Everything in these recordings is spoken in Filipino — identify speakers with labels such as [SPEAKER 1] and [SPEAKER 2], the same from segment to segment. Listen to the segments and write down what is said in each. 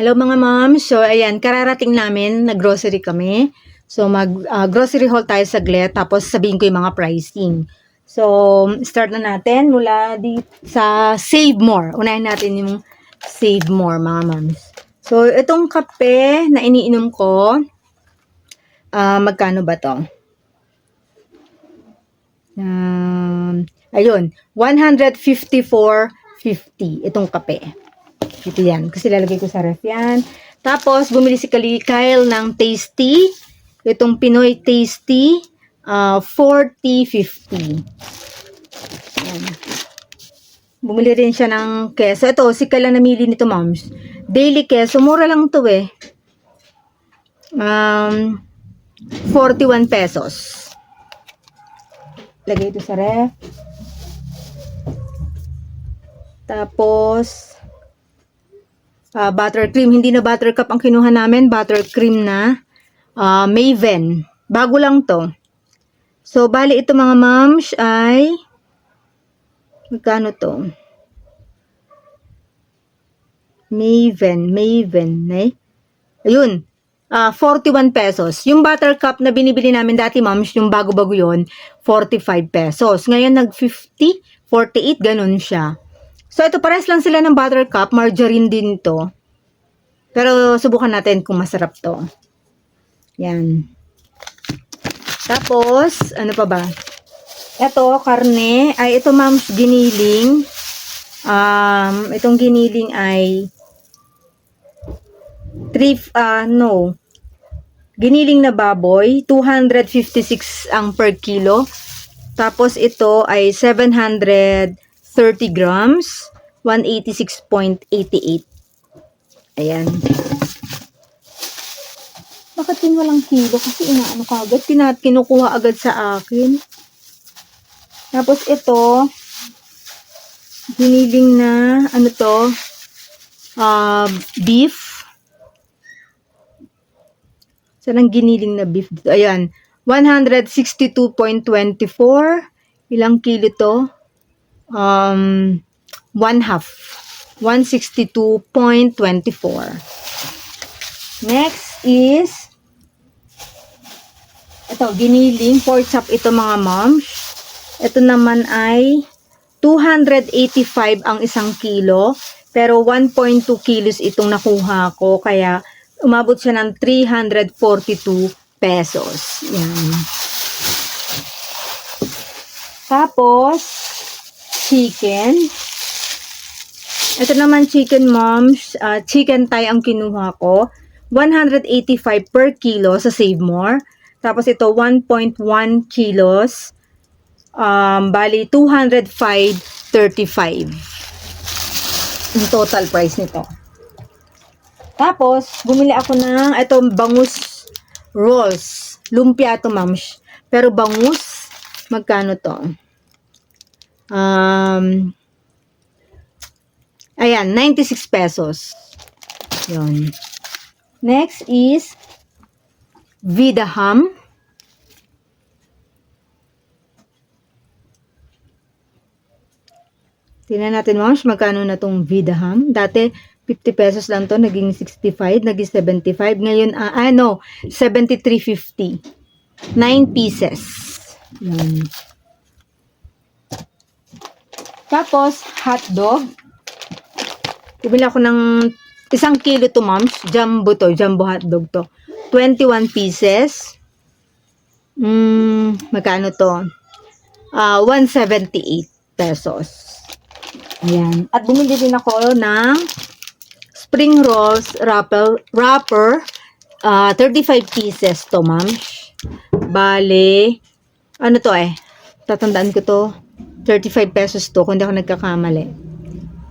[SPEAKER 1] Hello mga ma'am. So, ayan, kararating namin, nag-grocery kami. So, grocery haul tayo saglit, tapos sabihin ko yung mga pricing. So, start na natin mula sa Save More. Unahin natin yung Save More, mga ma'ams. So, itong kape na iniinom ko, magkano ba to? Ayun, 154.50 itong kape. Ito yan. Kasi lalagay ko sa ref yan. Tapos, bumili si Kyle ng Tasty. Itong Pinoy Tasty. 40.50. Yan. Bumili rin siya ng keso. Ito, si Kyle lang namili nito, moms. Daily keso. Mura lang to eh. 41 pesos. Lagay ito sa ref. Tapos, buttercream. Hindi na buttercup ang kinuha namin. Buttercream na. Maven. Bago lang to. So, bali ito mga moms ay magkano to? Maven. Eh? Ayun. 41 pesos. Yung buttercup na binibili namin dati, moms, yung bago-bago yon 45 pesos. Ngayon, nag-50, 48, ganun siya. So, ito, pares lang sila ng buttercup. Margarine din to. Pero, subukan natin kung masarap to. Yan. Tapos, ano pa ba? Ito, karne. Ay, ito, moms, giniling. Itong giniling ay giniling na baboy. 256 ang per kilo. Tapos, ito ay 730 grams. 186.88. Ayan. Bakit yun walang kilo? Kasi inaano ka agad. Kinukuha agad sa akin. Tapos ito, giniling na, ano to, beef. Saan ang giniling na beef dito? Ayan, 162.24. Ilang kilo to? 1/2. 162.24. Next is ito, giniling, pork chop ito mga moms. Ito naman ay 285 ang isang kilo, pero 1.2 kilos itong nakuha ko, kaya umabot siya ng 342 pesos. Yan. Tapos, chicken. Ito naman chicken moms, chicken thigh ang kinuha ko. 185 per kilo sa Save More. Tapos ito 1.1 kilos. Bali 205.35. Yung total price nito. Tapos bumili ako ng itong bangus rolls. Lumpia to moms. Pero bangus, magkano to? Ayan, 96 pesos. Yun. Next is Vida Ham. Tingnan natin moms, magkano na tong Vida Ham. Dati, 50 pesos lang to, naging 65, naging 75. Ngayon, 73.50. 9 pieces. Yan. Tapos, hotdog. Bumili ako ng 1 kilo to moms. Jumbo hotdog to. 21 pieces. Magkano to? 178 pesos. Ayan. At bumili din ako ng spring rolls wrapper. 35 pieces to moms. Bale, ano to tatandaan ko to. 35 pesos to, kung hindi ako nagkakamali.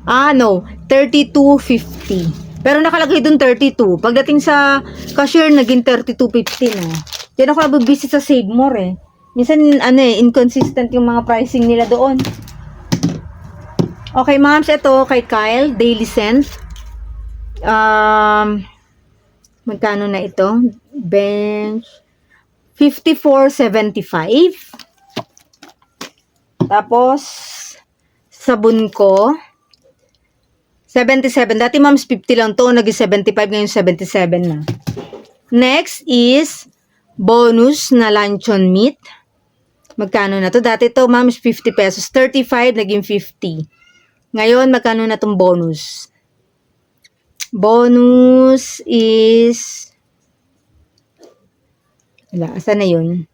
[SPEAKER 1] 32.50. Pero nakalagay dun 32. Pagdating sa cashier, naging 32.50 na. Diyan ako nabibisit sa Save More Minsan, inconsistent yung mga pricing nila doon. Okay, moms, ito kay Kyle, Daily Scent. Magkano na ito? Bench. 54.75. Tapos, sabon ko, 77. Dati moms 50 lang to, naging 75, ngayon 77 na. Next is bonus na luncheon meat. Magkano na to? Dati to moms 50 pesos, 35 naging 50. Ngayon magkano na tong bonus? Bonus is wala, asan na yun?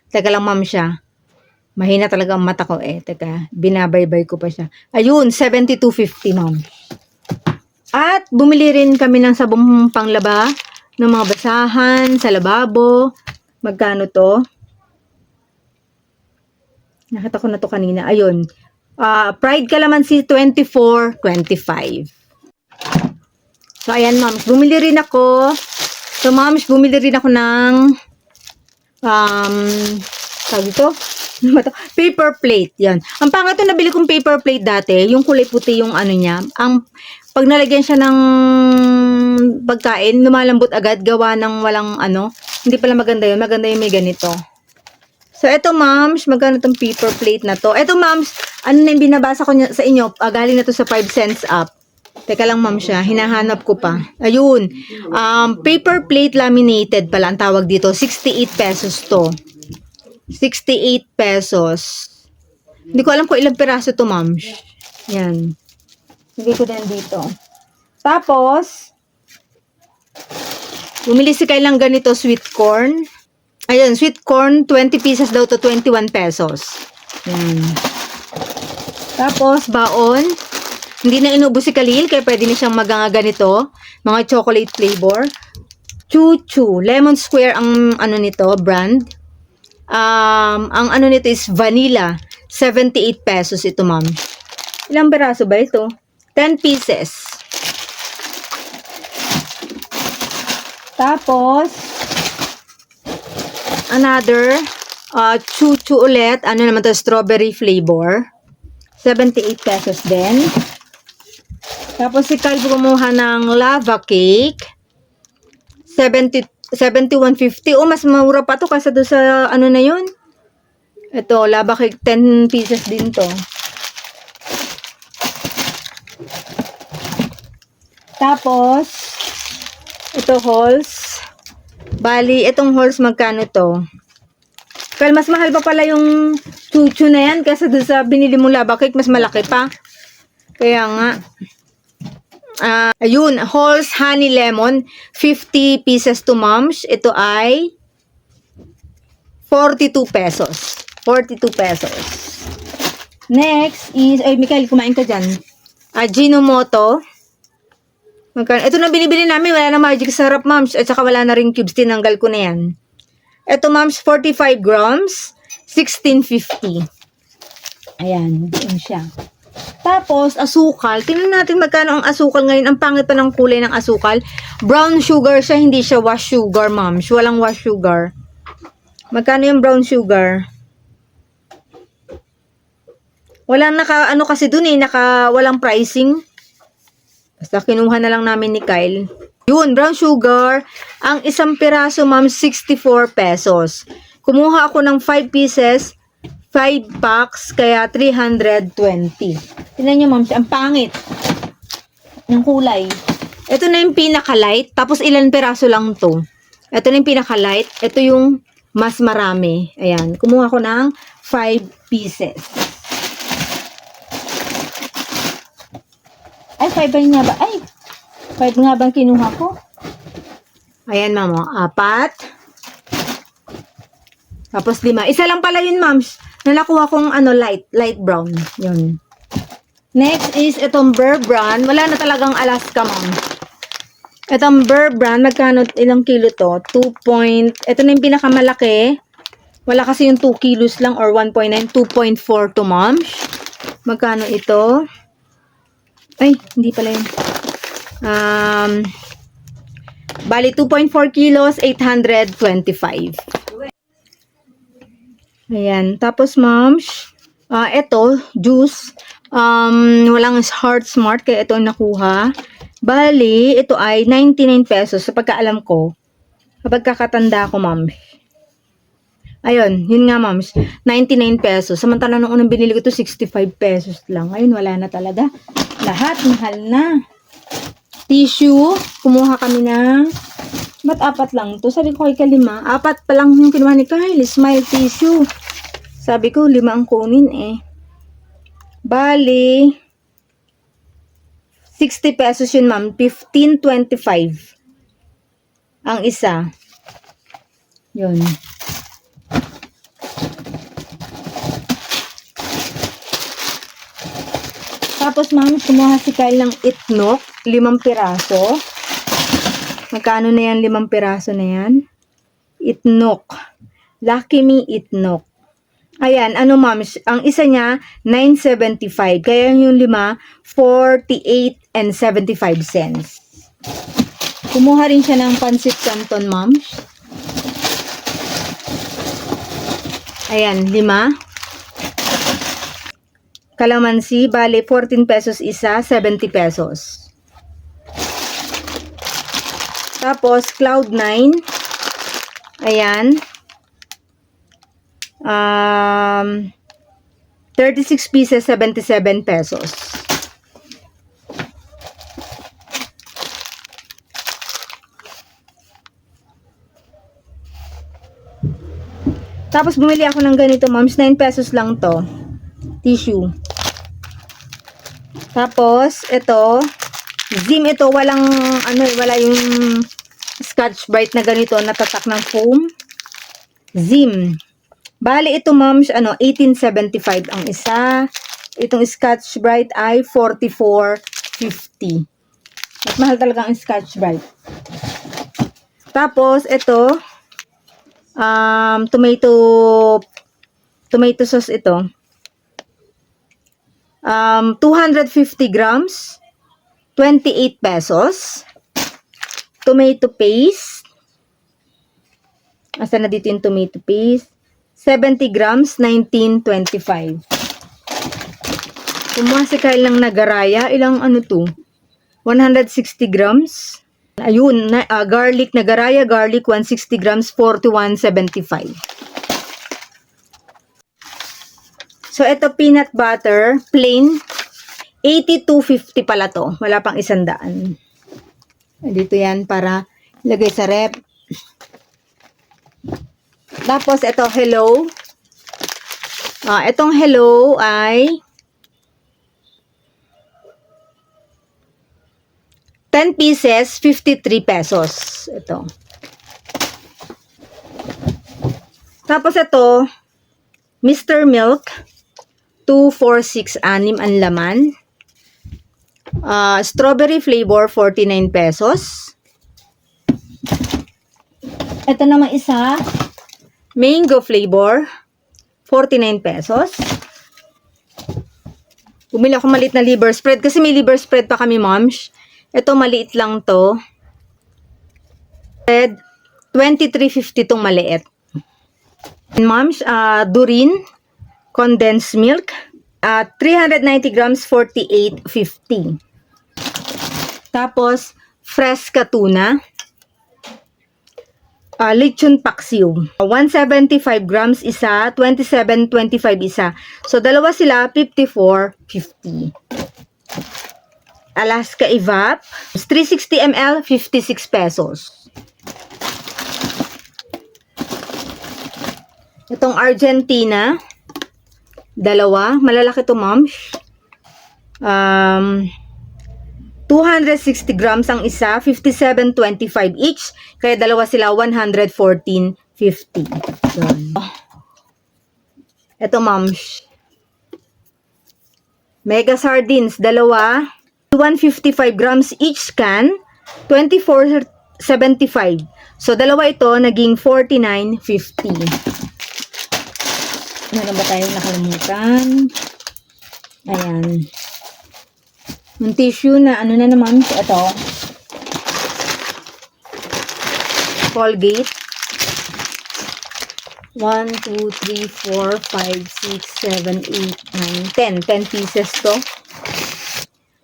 [SPEAKER 1] Teka lang ma'am siya. Mahina talaga ang mata ko eh. Teka, binabaybay ko pa siya. Ayun, 72.50 ma'am. At bumili rin kami ng sabong panglaba ng mga basahan sa lababo. Magkano to? Nakita ko na to kanina. Ayun. Pride Calamansi 24.25. So ayan ma'am, bumili rin ako. So ma'am, bumili rin ako ng tawag ito? Paper plate, yan. Ang pangit na nabili kong paper plate dati, yung kulay puti yung ano niya, ang pag nalagyan siya ng pagkain, lumalambot agad, gawa ng walang ano, hindi pala maganda yun, maganda yung may ganito. So, eto moms, magkano tong paper plate na to? Eto moms, ano na yung binabasa ko sa inyo, galing na to sa 5 cents up. Teka lang ma'am siya, hinahanap ko pa. Ayun, paper plate laminated pala ang tawag dito, 68 pesos to. 68 pesos. Hindi ko alam kung ilang piraso to, ma'am. Yan. Hindi ko din dito. Tapos, bumili si Kyle lang ganito, sweet corn. Ayun, sweet corn, 20 pieces daw to 21 pesos. Yan. Tapos, baon. Hindi na inubos si Khalil, kaya pwede na siyang ganito. Mga chocolate flavor. Choo-choo. Lemon Square ang ano nito, brand. Ang ano nito is vanilla. 78 pesos ito, ma'am. Ilang peraso ba ito? 10 pieces. Tapos, another, choo-choo ulit. Ano naman to? Strawberry flavor. 78 pesos din. Tapos, si Calvo kumuha ng lava cake. 71.50. Oh, mas mura pa to kasi doon sa ano na yun. Ito, lava cake, 10 pieces din to. Tapos, ito halls. Bali, itong halls magkano to? Kaya mas mahal pa pala yung chuchu na yan kasi doon sa binili mong lava cake, mas malaki pa. Kaya nga. Ayun, Halls Honey Lemon, 50 pieces to moms. Ito ay 42 pesos. 42 pesos. Next is, ay, Mikael, kumain ka dyan. Ajinomoto. Ito na binibili namin, wala na magic sarap, moms. At saka wala na rin cubes, tinanggal ko na yan. Ito, moms, 45 grams, 16.50. Ayan, yun siya. Tapos, asukal. Tingnan natin magkano ang asukal ngayon. Ang pangit pa ng kulay ng asukal. Brown sugar siya, hindi siya wash sugar, ma'am. Walang wash sugar. Magkano yung brown sugar? Walang ano kasi dun eh, walang pricing. Basta kinuha na lang namin ni Kyle. Yun, brown sugar. Ang isang piraso, ma'am, 64 pesos. Kumuha ako ng 5 pieces. 5 packs, kaya 320. Tingnan nyo, ma'am, ang pangit ng kulay. Ito na yung pinaka-light, tapos ilan peraso lang to. Ito na yung pinaka-light, ito yung mas marami. Ayan, kumuha ko ng 5 pieces. Ay, 5 ba nga ba? Ay, 5 nga bang kinuha ko? Ayan, ma'am, 4. Tapos 5. Isa lang pala yun, ma'am. Na nakuha kong ano, light brown. Yun. Next is itong Bear Brand. Wala na talagang Alaska, ma'am. Itong Bear Brand, magkano, ilang kilo to? Ito na yung pinakamalaki. Wala kasi yung 2 kilos lang or 1.9, 2.4 to, ma'am. Magkano ito? Ay, hindi pala yun. Bali, 2.4 kilos, 825. Ayan. Tapos, moms, ito, juice. Walang Heart Smart, kaya ito nakuha. Bali, ito ay 99 pesos sa pagkaalam ko. Kapag kakatanda ko, ma'am. Ayun, yun nga, moms. 99 pesos. Samantala nung unang binili ko to 65 pesos lang. Ayun, wala na talaga. Lahat, mahal na. Tissue, kumuha kami ng, ba't apat lang to? Sabi ko kay Kalima, apat pa lang yung kinuha ni Kyle. Smile tissue. Sabi ko, 5 ang kunin eh. Bali, 60 pesos yun, ma'am. 15.25 ang isa. Yun. Tapos, ma'am, kumuha si Kyle ng itnok, 5 piraso. Magkano na yan, 5 piraso na yan? Itnok. Lucky Me itnok. Ayan, ano, ma'am, ang isa niya, 9.75. Kaya yung 5, 48 and 75 cents. Kumuha rin siya ng pansit canton, ma'am. Ayan, 5. Kalamansi, bale 14 pesos isa, 70 pesos. Tapos, Cloud9, ayan, 36 pieces, 77 pesos. Tapos, bumili ako ng ganito, moms, 9 pesos lang to. Tissue. Tapos, ito, Zim ito, walang, wala yung Scotch Brite na ganito, natatak ng foam. Zim. Bali, ito, moms, 18.75 ang isa. Itong Scotch Brite ay 44.50. Mas mahal talaga ang Scotch Brite. Tapos, ito, tomato sauce ito. 250 grams, 28 pesos. Tomato paste. Asa na dito yung tomato paste? 70 grams, 19.25. Kumuha si Kyle ng nagaraya. Ilang to? 160 grams. Ayun, garlic nagaraya, garlic 160 grams, 41.75. So, ito peanut butter, plain, 82.50 pala to. Wala pang 100. Dito yan para ilagay sa rep. Tapos, ito, hello. Itong hello ay 10 pieces, 53 pesos. Ito. Tapos, ito, Mr. Milk, 246, 6 ang laman. Strawberry flavor, 49 pesos. Ito naman isa, mango flavor, 49 pesos. Bumili ako maliit na liver spread kasi may liver spread pa kami, moms. Ito maliit lang to. 23.50 tong maliit. Moms, Durin condensed milk, 390 grams, 48.50. Tapos, Fresca tuna, lechon paksiw, 175 grams isa, 27.25 isa. So, dalawa sila, 54.50. Alaska Evap, 360 ml, 56 pesos. Itong Argentina, dalawa. Malalaki to, moms. 260 grams ang isa, 57.25 each. Kaya dalawa sila, 114.50. Ito, moms. Mega sardines, dalawa. 155 grams each can, 24.75. So, dalawa ito, naging 49.50. Ano ba tayong nakalimutan? Ayan. Yung tissue na, na naman, ito. Colgate. 1, 2, 3, 4, 5, 6, 7, 8, 9, 10. 10 pieces to.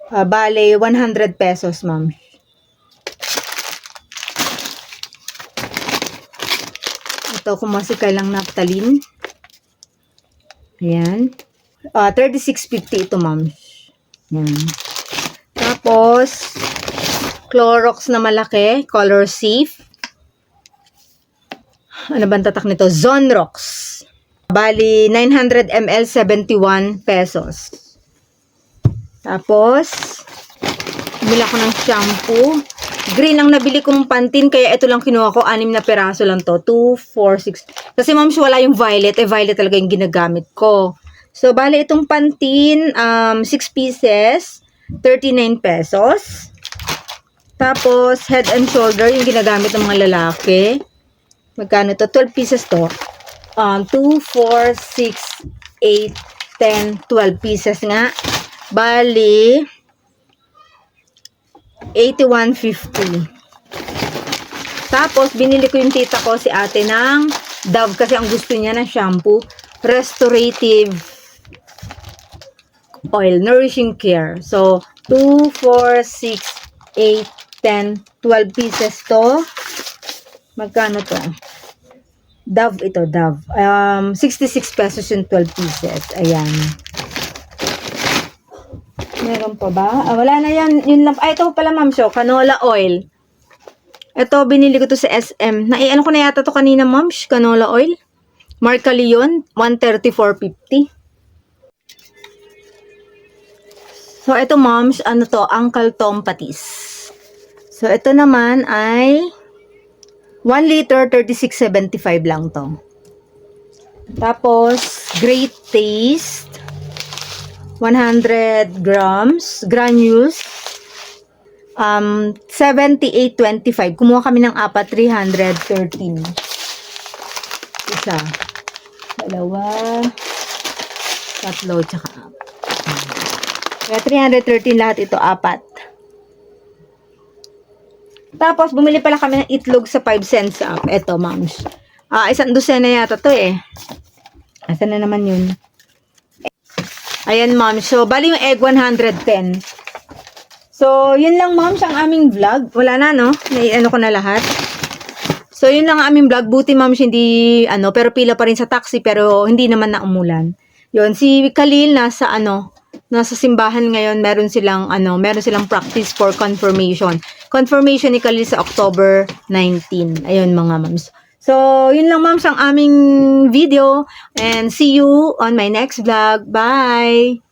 [SPEAKER 1] Bale, 100 pesos, ma'am. Ito, kumasika lang naphthalene. Ayan. 36.50 ito, ma'am. Ayan. Tapos, Clorox na malaki, color safe. Ano bang tatak nito? Zonrox. Bali, 900 ml, 71 pesos. Tapos, bumili ako ng shampoo. Green ang nabili kong Pantene, kaya ito lang kinuha ko. 6 na peraso lang to. 2, 4, 6. Kasi ma'am, wala yung violet. Violet talaga yung ginagamit ko. So, bali itong Pantene, 6 pieces, 39 pesos. Tapos, Head and Shoulder, yung ginagamit ng mga lalaki. Magkano to? 12 pieces to. 2, 4, 6, 8, 10, 12 pieces nga. Bali, 81.50. Tapos, binili ko yung tita ko, si ate, ng Dove kasi ang gusto niya ng shampoo. Restorative Oil. Nourishing Care. So, 2, 4, 6, 8, 10, 12 pieces to. Magkano to? Dove ito, Dove. 66 pesos yung 12 pieces. Ayan. Meron pa ba? Wala na yan. Yun lang. Ito pala, ma'am, canola oil. Ito, binili ko to sa SM. Ano ko na yata to kanina, ma'am? Canola oil. Marca Leon, 134.50. So, ito, ma'am, ano to? Uncle Tom Patis. So, ito naman ay 1 liter, 36.75 lang to. Tapos, Great Taste, 100 grams, granules, 78.25. Kumuha kami ng 4, 313. Isa, dalawa, tatlo, tsaka 4. Kaya 313 lahat ito, 4. Tapos, bumili pala kami ng itlog sa 5 cents up. Ito, moms. Isang dosena yata to eh. Asan na naman yun? Ayan, ma'am. So, bali yung egg, 110. So, yun lang, ma'am, ang aming vlog. Wala na, no? Ano ko na lahat. So, yun lang ang aming vlog. Buti, ma'am, hindi, pero pila pa rin sa taxi, pero hindi naman na umulan. Yun, si Khalil nasa, nasa simbahan ngayon, meron silang practice for confirmation. Confirmation ni Khalil sa October 19. Ayun, mga ma'ams. So, yun lang, ma'ams, ang aming video. And see you on my next vlog. Bye!